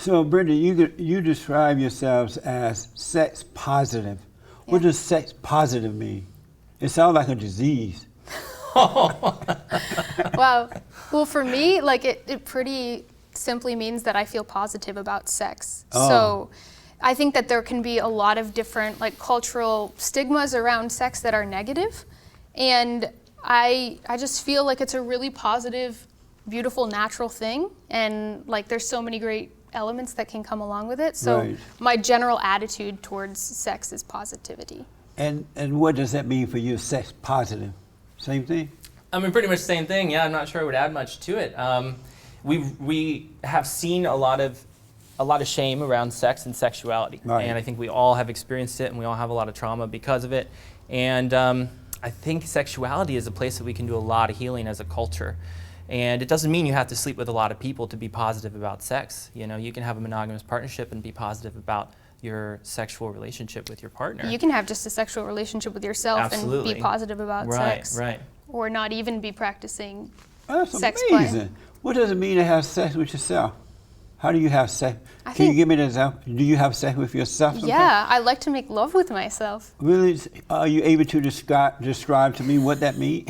So, Brittany, you describe yourselves as sex positive. Yeah. What does sex positive mean? It sounds like a disease. Well, for me, like it pretty simply means that I feel positive about sex. Oh. So I think that there can be a lot of different like cultural stigmas around sex that are negative. And I just feel like it's a really positive, beautiful, natural thing. And like there's so many great elements that can come along with it. So Right. my general attitude towards sex is positivity. And what does that mean for you, sex positive? Same thing? I mean, pretty much the same thing. Yeah, I'm not sure I would add much to it. We have seen a lot of shame around sex and sexuality, Right. and I think we all have experienced it, and we all have a lot of trauma because of it. And I think sexuality is a place that we can do a lot of healing as a culture. And it doesn't mean you have to sleep with a lot of people to be positive about sex. You know, you can have a monogamous partnership and be positive about your sexual relationship with your partner. You can have just a sexual relationship with yourself Absolutely. and be positive about sex. Right. Or not even be practicing That's sex amazing. play. What does it mean to have sex with yourself? How do you have sex? I Can you think- give me an example? Do you have sex with yourself sometimes? Yeah, I like to make love with myself. Really? Are you able to describe to me what that means?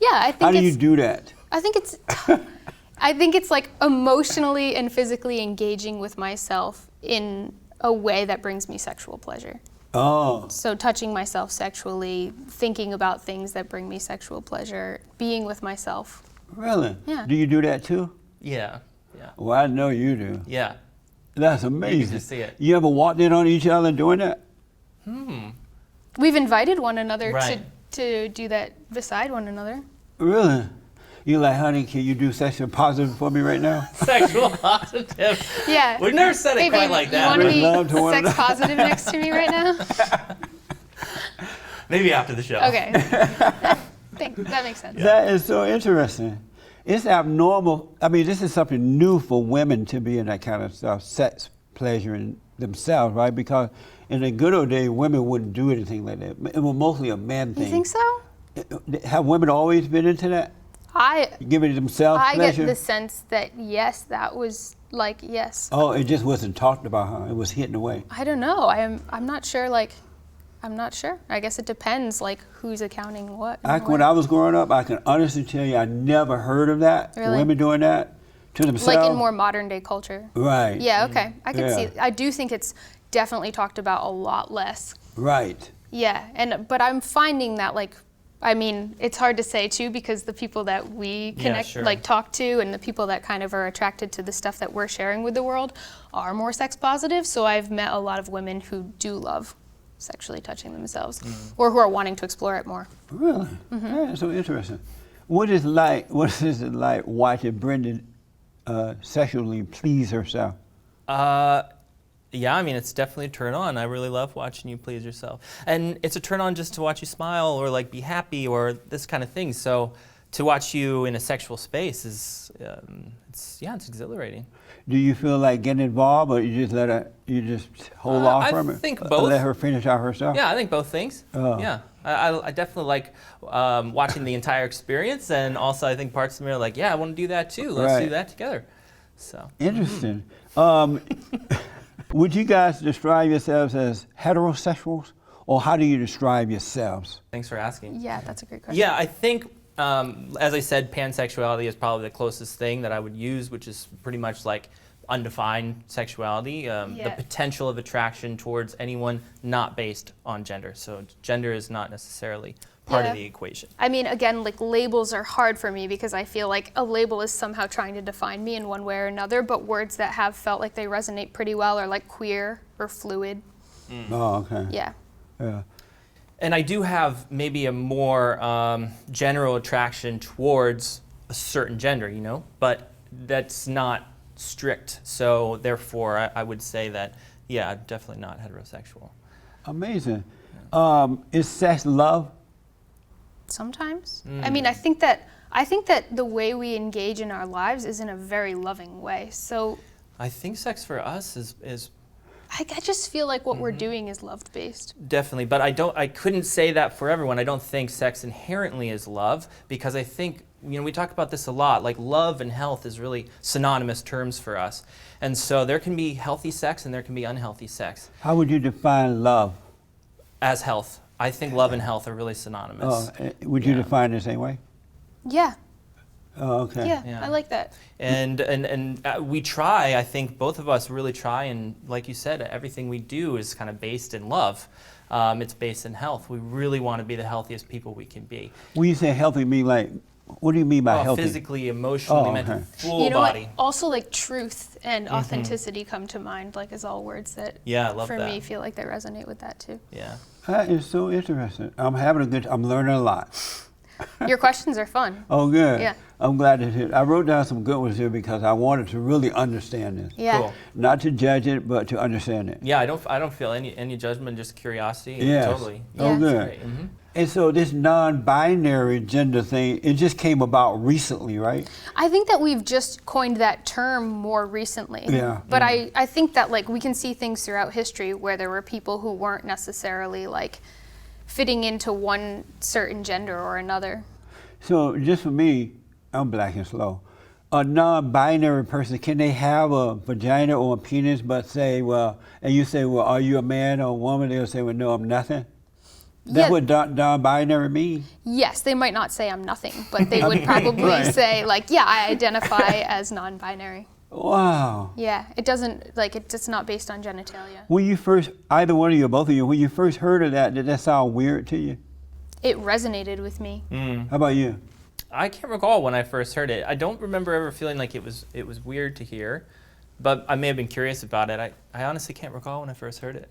Yeah, I think How do it's you do that? I think it's like emotionally and physically engaging with myself in a way that brings me sexual pleasure. Oh, So touching myself sexually, thinking about things that bring me sexual pleasure, being with myself. really? Yeah. Do you do that too? Yeah. Well, I know you do. Yeah. That's amazing. just see it. You ever walked in on each other doing that? We've invited one another Right. to do that beside one another. Really? You like, honey, can you do sexual positive for me right now? Sexual positive. Yeah. We've never said it Hey, quite babe, like you that. want to We'd love to be wanna sex know. positive next to me right now? Maybe after the show. Okay. That makes sense. That is so interesting. It's abnormal. I mean, this is something new for women to be in that kind of stuff, sex, pleasure in themselves, right? Because in the good old days, women wouldn't do anything like that. It was mostly a man thing. You think so? Have women always been into that? Giving themselves I pleasure? get the sense that yes, that was like yes. Oh, it just wasn't talked about, huh? It was hidden away. I don't know. I'm not sure. Like, I'm not sure. I guess it depends. Like, who's accounting what. and When where. I was growing up, I can honestly tell you, I never heard of that. Really? Women doing that to themselves. Like in more modern day culture. Right. Yeah. Okay. I can Yeah. see. I do think it's definitely talked about a lot less. Right. Yeah. But I'm finding that like. I mean, it's hard to say too because the people that we connect, sure. like talk to, and the people that kind of are attracted to the stuff that we're sharing with the world are more sex positive. So I've met a lot of women who do love sexually touching themselves, or who are wanting to explore it more. Really? That's so interesting. What is it like watching Brenda sexually please herself? Yeah, I mean, it's definitely a turn on. I really love watching you please yourself. And it's a turn on just to watch you smile or like be happy or this kind of thing. So to watch you in a sexual space is, it's exhilarating. Do you feel like getting involved, or you just hold off I from it? think both. Let her finish out herself? Yeah, I think both things. Oh. Yeah, I definitely like watching the entire experience, and also I think parts of me are like, yeah, I want to do that too. Let's Right. do that together. So Interesting. Would you guys describe yourselves as heterosexuals, or how do you describe yourselves? thanks for asking. Yeah, that's a great question. Yeah, I think, as I said, pansexuality is probably the closest thing that I would use, which is pretty much like undefined sexuality, the Yeah. potential of attraction towards anyone not based on gender. So gender is not necessarily part Yeah. of the equation. I mean, again, like labels are hard for me because I feel like a label is somehow trying to define me in one way or another, but words that have felt like they resonate pretty well are like queer or fluid. Oh, okay. Yeah. Yeah. And I do have maybe a more general attraction towards a certain gender, you know, but that's not strict. So therefore, I would say that, yeah, definitely not heterosexual. Amazing. Is sex love? Sometimes. I mean, I think that the way we engage in our lives is in a very loving way. So I think sex for us is I just feel like what we're doing is love-based. definitely, but I couldn't say that for everyone. I don't think sex inherently is love, because I think we talk about this a lot. Like love and health is really synonymous terms for us. And so there can be healthy sex and there can be unhealthy sex. How would you define love? As health. I think love and health are really synonymous. Would you Yeah. define it the same way? Yeah. Oh, okay. Yeah, I like that. And we try, I think both of us really try, and like you said, everything we do is kind of based in love. It's based in health. We really want to be the healthiest people we can be. When you say healthy, you mean like, what do you mean by healthy? Physically, emotionally, mentally, okay. full You know body. what? Also, like truth and authenticity come to mind, like as all words that Yeah, I love for that. me feel like they resonate with that too. Yeah. That is so interesting. I'm learning a lot. Your questions are fun. Oh, good. Yeah. I'm glad to hear. I wrote down some good ones here because I wanted to really understand this. Yeah. Cool. Not to judge it, but to understand it. Yeah, I don't feel any judgment, just curiosity. Yes. Totally. Oh, Yeah. good. Great. Mhm. And so this non-binary gender thing, it just came about recently, right? I think that we've just coined that term more recently. Yeah. But I think that like we can see things throughout history where there were people who weren't necessarily like fitting into one certain gender or another. So just for me, I'm black and slow. A non-binary person, can they have a vagina or a penis, but say, well, and you say, well, are you a man or a woman? They'll say, well, no, I'm nothing. That's what non-binary mean? Yes, they might not say I'm nothing, but they would probably say like, yeah, I identify as non-binary. Wow. Yeah, it doesn't like it's not based on genitalia. When you first, either one of you or both of you, when you first heard of that, did that sound weird to you? It resonated with me. How about you? I can't recall when I first heard it. I don't remember ever feeling like it was weird to hear, but I may have been curious about it. I honestly can't recall when I first heard it.